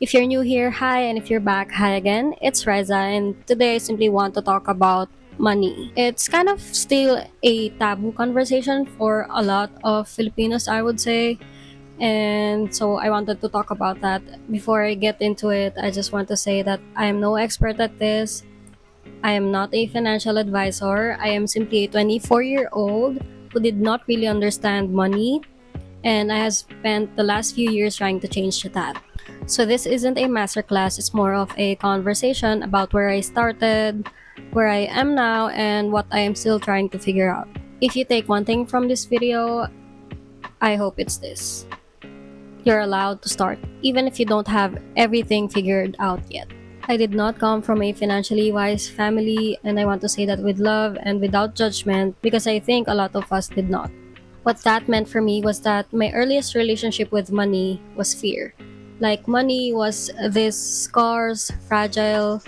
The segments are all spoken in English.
If you're new here, hi, and if you're back, hi again. It's Raiza, and today I simply want to talk about money. It's kind of still a taboo conversation for a lot of Filipinos, I would say. And so I wanted to talk about that. Before I get into it, I just want to say that I am no expert at this. I am not a financial advisor. I am simply a 24-year-old who did not really understand money, and I have spent the last few years trying to change that. So this isn't a masterclass, it's more of a conversation about where I started, where I am now, and what I am still trying to figure out. If you take one thing from this video, I hope it's this. You're allowed to start, even if you don't have everything figured out yet. I did not come from a financially wise family, and I want to say that with love and without judgment because I think a lot of us did not. What that meant for me was that my earliest relationship with money was fear. Like, money was this scarce, fragile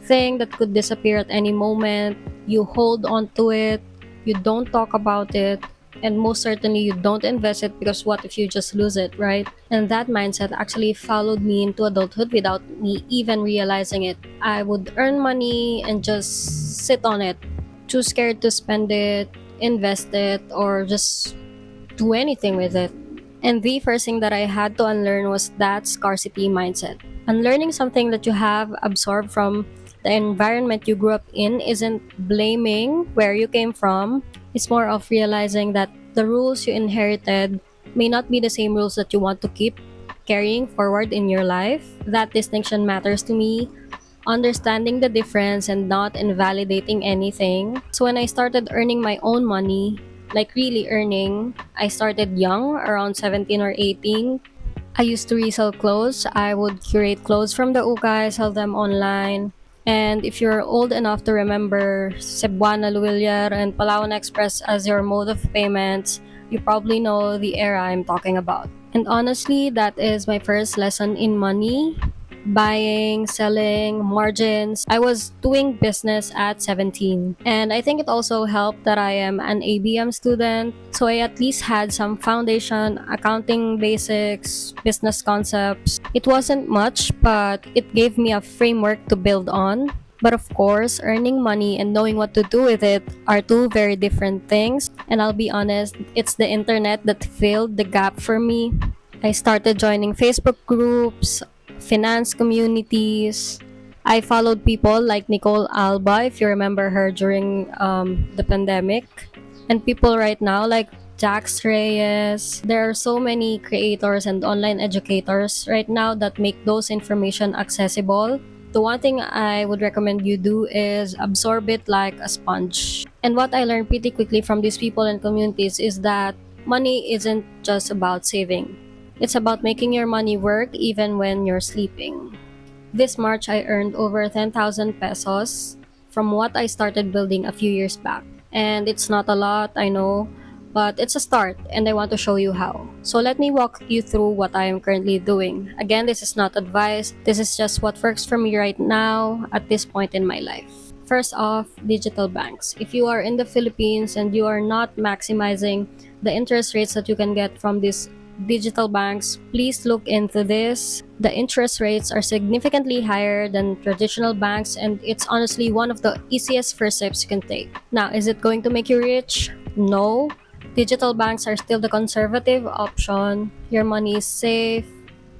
thing that could disappear at any moment. You hold on to it, you don't talk about it, and most certainly you don't invest it because what if you just lose it, right? And that mindset actually followed me into adulthood without me even realizing it. I would earn money and just sit on it, too scared to spend it, invest it, or just do anything with it. And the first thing that I had to unlearn was that scarcity mindset. Unlearning something that you have absorbed from the environment you grew up in isn't blaming where you came from, it's more of realizing that the rules you inherited may not be the same rules that you want to keep carrying forward in your life. That distinction matters to me, understanding the difference and not invalidating anything. So when I started earning my own money, like really earning, I started young, around 17 or 18. I used to resell clothes. I would curate clothes from the ukay, sell them online. And if you're old enough to remember Cebuana Luwilier and Palawan Express as your mode of payments, you probably know the era I'm talking about. And honestly, that is my first lesson in money, buying, selling, margins. I was doing business at 17. And I think it also helped that I am an ABM student. So I at least had some foundation, accounting basics, business concepts. It wasn't much, but it gave me a framework to build on. But of course, earning money and knowing what to do with it are two very different things. And I'll be honest, it's the internet that filled the gap for me. I started joining Facebook groups, finance communities. I followed people like Nicole Alba, if you remember her during the pandemic, and people right now like Jax Reyes. There are so many creators and online educators right now that make those information accessible. The one thing I would recommend you do is absorb it like a sponge. And what I learned pretty quickly from these people and communities is that money isn't just about saving. It's about making your money work even when you're sleeping. This March, I earned over 10,000 pesos from what I started building a few years back. And it's not a lot, I know, but it's a start and I want to show you how. So let me walk you through what I am currently doing. Again, this is not advice, this is just what works for me right now at this point in my life. First off, digital banks. If you are in the Philippines and you are not maximizing the interest rates that you can get from these digital banks, please look into this. The interest rates are significantly higher than traditional banks, and it's honestly one of the easiest first steps you can take. Now, is it going to make you rich? No. Digital banks are still the conservative option. Your money is safe,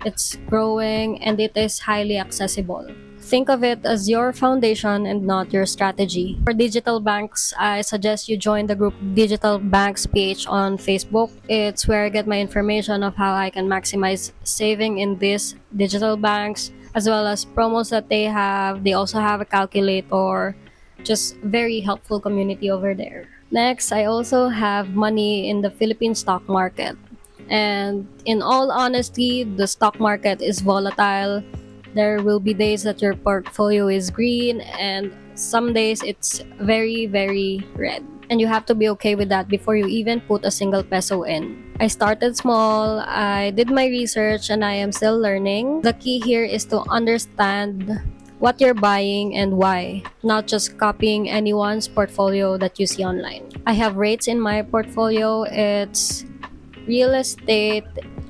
it's growing, and it is highly accessible. Think of it as your foundation and not your strategy. For digital banks, I suggest you join the group Digital Banks PH on Facebook. It's where I get my information of how I can maximize saving in these digital banks, as well as promos that they have. They also have a calculator, just very helpful community over there. Next, I also have money in the Philippine stock market. And in all honesty, the stock market is volatile. There will be days that your portfolio is green, and some days it's very, very red. And you have to be okay with that before you even put a single peso in. I started small, I did my research, and I am still learning. The key here is to understand what you're buying and why, not just copying anyone's portfolio that you see online. I have rates in my portfolio. It's real estate,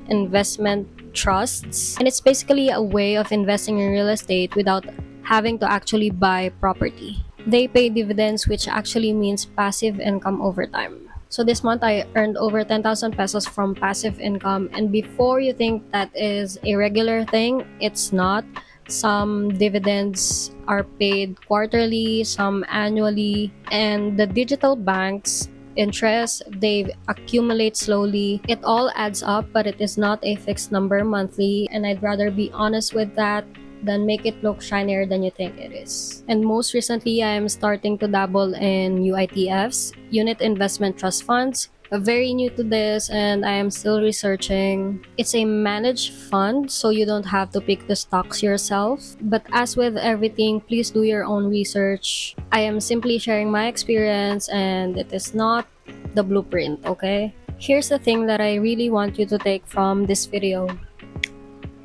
investment trusts, and it's basically a way of investing in real estate without having to actually buy property. They pay dividends, which actually means passive income over time. So this month I earned over 10,000 pesos from passive income, and before you think that is a regular thing, it's not. Some dividends are paid quarterly, some annually, and the digital banks interest they accumulate slowly. It all adds up, but it is not a fixed number monthly, and I'd rather be honest with that than make it look shinier than you think it is. And most recently, I am starting to dabble in UITFs, unit investment trust funds. Very new to this, and I am still researching. It's a managed fund, so you don't have to pick the stocks yourself. But as with everything, please do your own research. I am simply sharing my experience, and it is not the blueprint, okay? Here's the thing that I really want you to take from this video.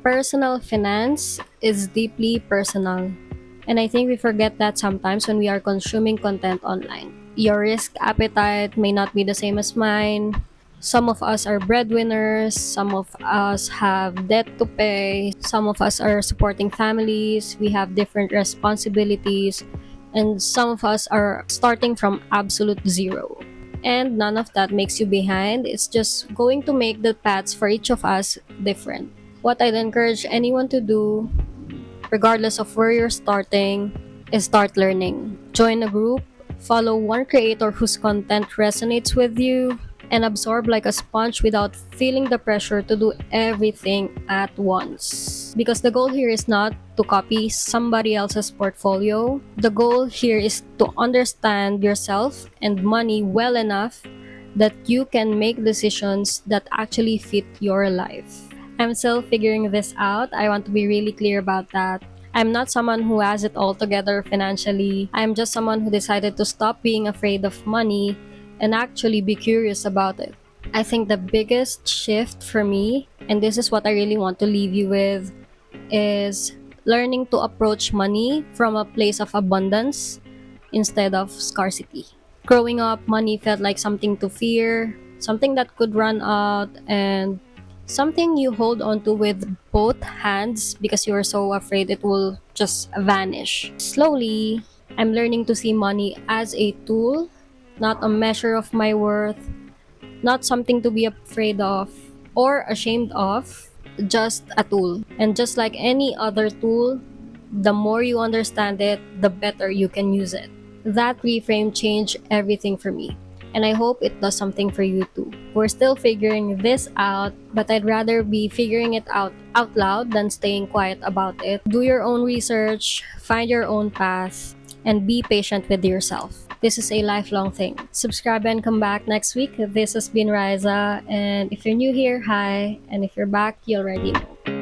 Personal finance is deeply personal, and I think we forget that sometimes when we are consuming content online. Your risk appetite may not be the same as mine. Some of us are breadwinners, some of us have debt to pay, some of us are supporting families, we have different responsibilities, and some of us are starting from absolute zero. And none of that makes you behind, it's just going to make the paths for each of us different. What I'd encourage anyone to do, regardless of where you're starting, is start learning. Join a group, follow one creator whose content resonates with you, and absorb like a sponge without feeling the pressure to do everything at once. Because the goal here is not to copy somebody else's portfolio. The goal here is to understand yourself and money well enough that you can make decisions that actually fit your life. I'm still figuring this out. I want to be really clear about that. I'm not someone who has it all together financially. I'm just someone who decided to stop being afraid of money and actually be curious about it. I think the biggest shift for me, and this is what I really want to leave you with, is learning to approach money from a place of abundance instead of scarcity. Growing up, money felt like something to fear, something that could run out, and something you hold on to with both hands because you're so afraid it will just vanish. Slowly, I'm learning to see money as a tool, not a measure of my worth, not something to be afraid of or ashamed of, just a tool. And just like any other tool, the more you understand it, the better you can use it. That reframe changed everything for me, and I hope it does something for you too. We're still figuring this out, but I'd rather be figuring it out loud than staying quiet about it. Do your own research, find your own path, and be patient with yourself. This is a lifelong thing. Subscribe and come back next week. This has been Raiza, and if you're new here, hi, and if you're back, you already know.